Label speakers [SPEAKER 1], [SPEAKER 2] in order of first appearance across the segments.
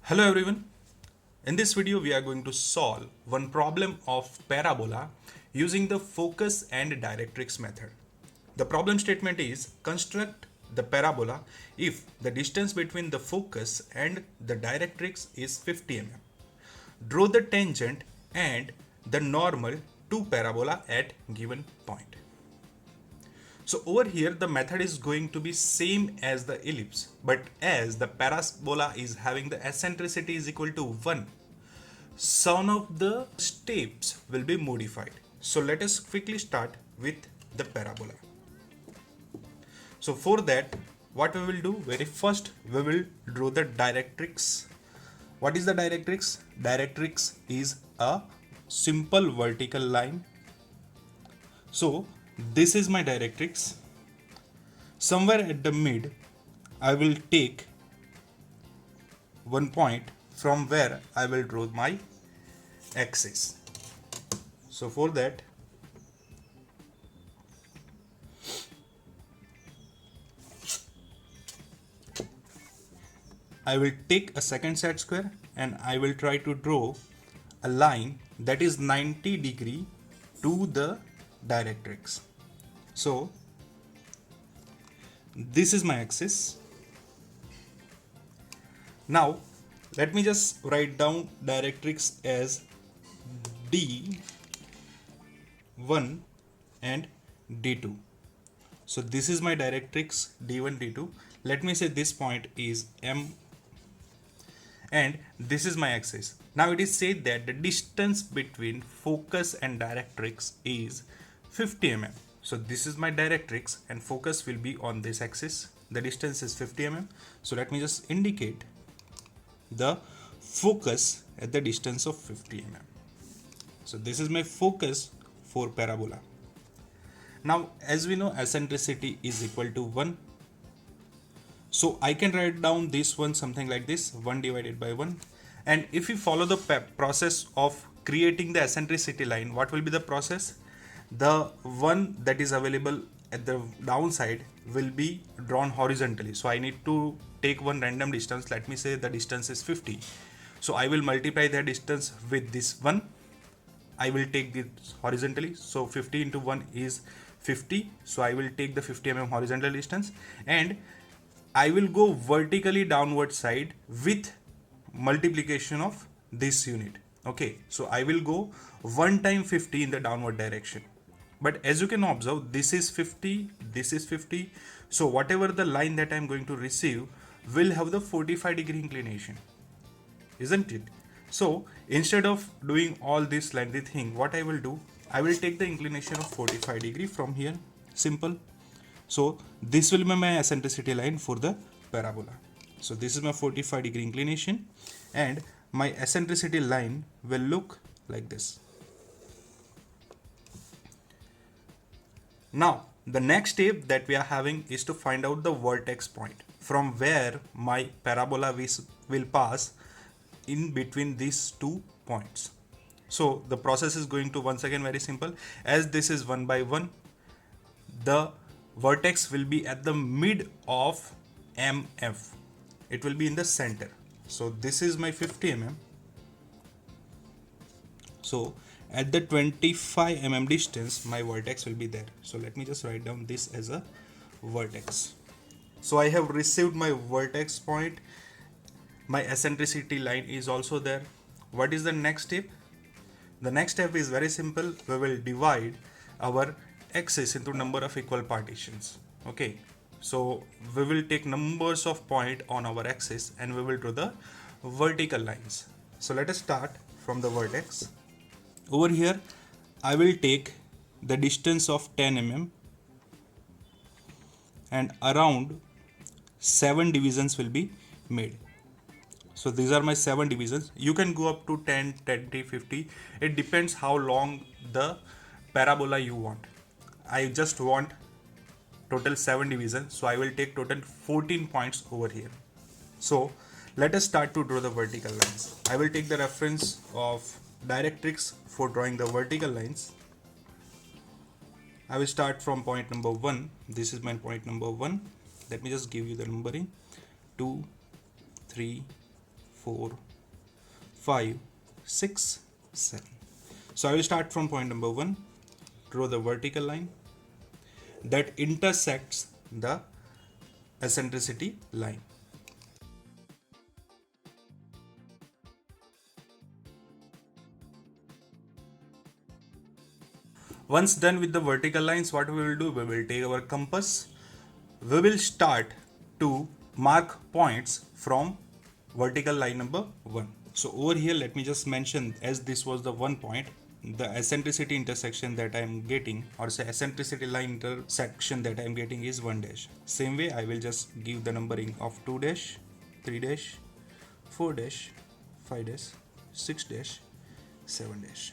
[SPEAKER 1] Hello everyone. In this video we are going to solve one problem of parabola using the focus and directrix method. The problem statement is construct the parabola if the distance between the focus and the directrix is 50 mm. Draw the tangent and the normal to parabola at given point. So over here the method is going to be same as the ellipse, but as the parabola is having the eccentricity is equal to 1, some of the steps will be modified. So let us quickly start with the parabola. So for that, what we will do, very first we will draw the directrix. What is the directrix? Directrix is a simple vertical line. So this is my directrix. Somewhere at the mid, I will take one point from where I will draw my axis. So for that, I will take a second set square and I will try to draw a line that is 90 degree to the directrix. So this is my axis. Now let me just write down directrix as D1 and D2. So this is my directrix D1, D2. Let me say this point is M and this is my axis. Now it is said that the distance between focus and directrix is 50 mm. So this is my directrix and focus will be on this axis. The distance is 50 mm. So let me just indicate the focus at the distance of 50 mm. So this is my focus for parabola. Now as we know, eccentricity is equal to 1. So I can write down this one something like this, 1 divided by 1. And if you follow the process of creating the eccentricity line, what will be the process? The one that is available at the downside will be drawn horizontally. So I need to take one random distance. Let me say the distance is 50. So I will multiply the distance with this one. I will take this horizontally. So 50 into 1 is 50. So I will take the 50 mm horizontal distance and I will go vertically downward side with multiplication of this unit. Okay, so I will go 1 time 50 in the downward direction. But as you can observe, this is 50, this is 50. So whatever the line that I am going to receive will have the 45 degree inclination, isn't it? So instead of doing all this lengthy thing, what I will do, I will take the inclination of 45 degree from here. Simple. So this will be my eccentricity line for the parabola. So this is my 45 degree inclination and my eccentricity line will look like this. Now the next step that we are having is to find out the vertex point from where my parabola will pass in between these 2 points. So the process is going to once again very simple. As this is 1 by 1, the vertex will be at the mid of MF. It will be in the center. So this is my 50 mm. So at the 25 mm distance, my vertex will be there. So let me just write down this as a vertex. So I have received my vertex point. My eccentricity line is also there. What is the next step? The next step is very simple. We will divide our axis into number of equal partitions. Okay, so we will take numbers of point on our axis and we will draw the vertical lines. So let us start from the vertex. Over here I will take the distance of 10 mm and around 7 divisions will be made. So these are my 7 divisions. You can go up to 10, 20, 50. It depends how long the parabola you want. I just want total 7 divisions. So I will take total 14 points over here. So let us start to draw the vertical lines. I will take the reference of directrix for drawing the vertical lines. I will start from point number 1. This is my point number 1. Let me just give you the numbering. 2, 3, 4, 5, 6, 7. So I will start from point number 1. Draw the vertical line that intersects the eccentricity line. Once done with the vertical lines, what we will do? We will take our compass. We will start to mark points from vertical line number 1. So over here, let me just mention, as this was the 1 point, the eccentricity intersection that I am getting, or say eccentricity line intersection that I am getting, is 1 dash. Same way, I will just give the numbering of 2 dash, 3 dash, 4 dash, 5 dash, 6 dash, 7 dash.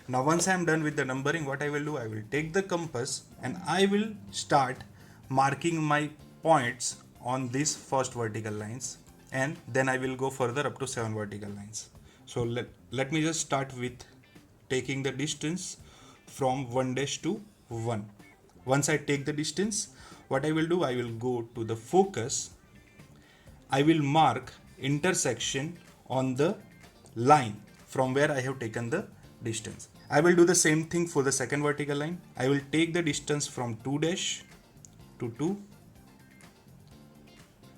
[SPEAKER 1] Now once I am done with the numbering, what I will do? I will take the compass and I will start marking my points on these first vertical lines, and then I will go further up to 7 vertical lines. So let me just start with taking the distance from 1 dash to 1. Once I take the distance, what I will do? I will go to the focus. I will mark intersection on the line from where I have taken the distance. I will do the same thing for the second vertical line. I will take the distance from 2 dash to 2.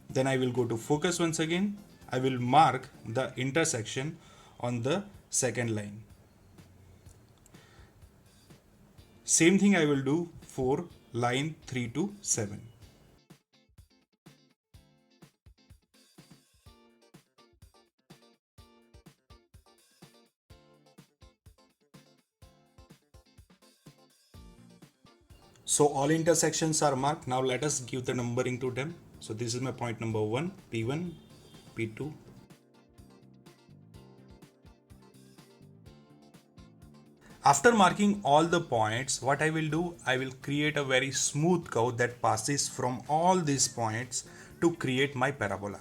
[SPEAKER 1] Then I will go to focus once again. I will mark the intersection on the second line. Same thing I will do for line 3 to 7. So all intersections are marked. Now let us give the numbering to them. So this is my point number 1, P1, P2. After marking all the points, what I will do? I will create a very smooth curve that passes from all these points to create my parabola.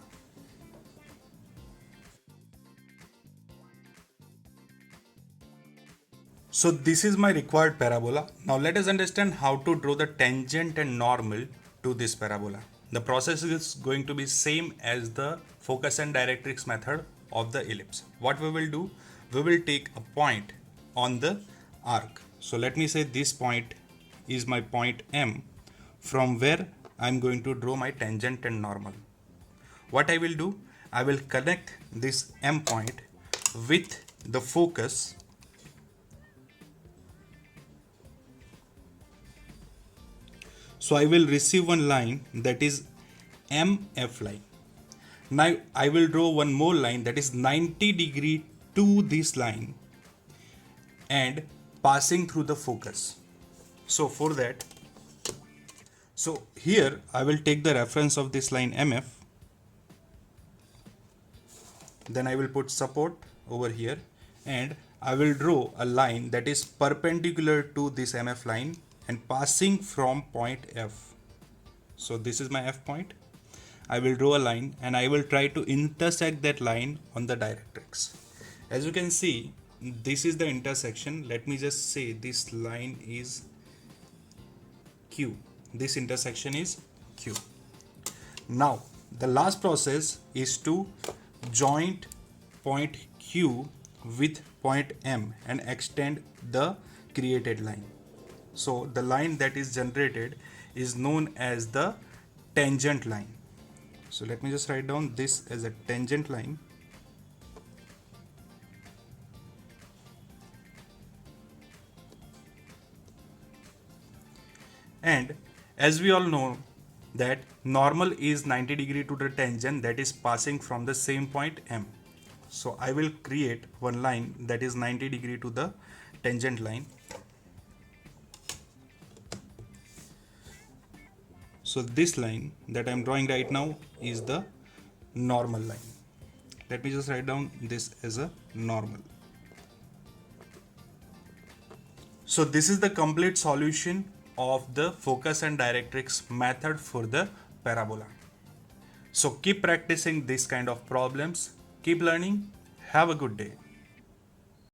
[SPEAKER 1] So this is my required parabola. Now let us understand how to draw the tangent and normal to this parabola. The process is going to be same as the focus and directrix method of the ellipse. What we will do? We will take a point on the arc. So let me say this point is my point M, from where I am going to draw my tangent and normal. What I will do? I will connect this M point with the focus. So I will receive one line that is MF line. Now I will draw one more line that is 90 degree to this line and passing through the focus. So for that, so here I will take the reference of this line MF. Then I will put support over here and I will draw a line that is perpendicular to this MF line and passing from point F. So this is my F point. I will draw a line and I will try to intersect that line on the directrix. As you can see, this is the intersection. Let me just say this line is Q. This intersection is Q. Now the last process is to joint point Q with point M and extend the created line. So the line that is generated is known as the tangent line. So let me just write down this as a tangent line. And as we all know that normal is 90 degree to the tangent that is passing from the same point M. So I will create one line that is 90 degree to the tangent line. So this line that I am drawing right now is the normal line. Let me just write down this as a normal. So this is the complete solution of the focus and directrix method for the parabola. So keep practicing this kind of problems. Keep learning. Have a good day.